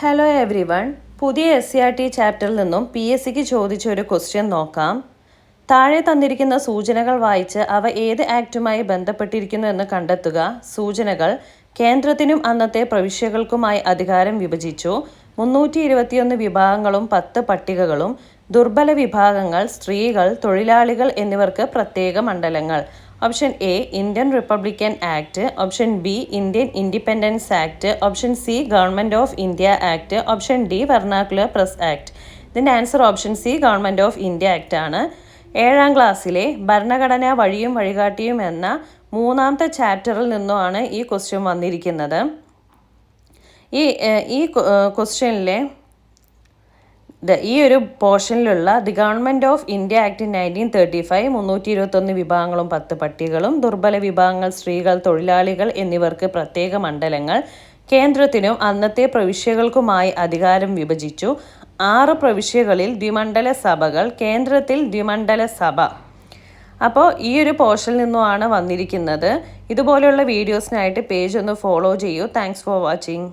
Hello every one, പുതിയ SCERT ചാപ്റ്ററിൽ നിന്നും PSCക്ക് ചോദിച്ച ഒരു ക്വസ്റ്റ്യൻ നോക്കാം. താഴെ തന്നിരിക്കുന്ന സൂചനകൾ വായിച്ച് അവ ഏത് ആക്റ്റുമായി ബന്ധപ്പെട്ടിരിക്കുന്നു എന്ന് കണ്ടെത്തുക. സൂചനകൾ: കേന്ദ്രത്തിനും അന്നത്തെ പ്രവിശ്യകൾക്കുമായി അധികാരം വിഭജിച്ചു. 321 വിഭാഗങ്ങളും 10 പട്ടികകളും. ദുർബല വിഭാഗങ്ങൾ, സ്ത്രീകൾ, തൊഴിലാളികൾ എന്നിവർക്ക് പ്രത്യേക മണ്ഡലങ്ങൾ. Option A Indian republican act, option B Indian independence act, option C government of India act, option D vernacular press act. ഇതിൻ്റെ answer option C government of India act ആണ്. 7ാം ക്ലാസ്സിലെ ഭരണഘടന വഴിയും വഴികാട്ടിയും എന്ന 3ാമത്തെ ചാപ്റ്ററിൽ നിന്നുമാണ് ഈ ക്വസ്റ്റ്യൻ വന്നിരിക്കുന്നത്. ഈ ക്വസ്റ്റ്യനിലെ ഈ ഒരു പോർഷനിലുള്ള the government of India act 1935 321 വിഭാഗങ്ങളും 10 പട്ടികകളും. ദുർബല വിഭാഗങ്ങൾ, സ്ത്രീകൾ, തൊഴിലാളികൾ എന്നിവർക്ക് പ്രത്യേക മണ്ഡലങ്ങൾ. കേന്ദ്രത്തിനും അന്നത്തെ പ്രവിശ്യകൾക്കുമായി അധികാരം വിഭജിച്ചു. 6 പ്രവിശ്യകളിൽ ദ്വിമണ്ഡല സഭകൾ, കേന്ദ്രത്തിൽ ദ്വിമണ്ഡല സഭ. അപ്പോൾ ഈ ഒരു പോർഷനിൽ നിന്നുമാണ് വന്നിരിക്കുന്നത്. ഇതുപോലെയുള്ള വീഡിയോസിനായിട്ട് പേജ് ഒന്ന് ഫോളോ ചെയ്യൂ. Thanks for watching.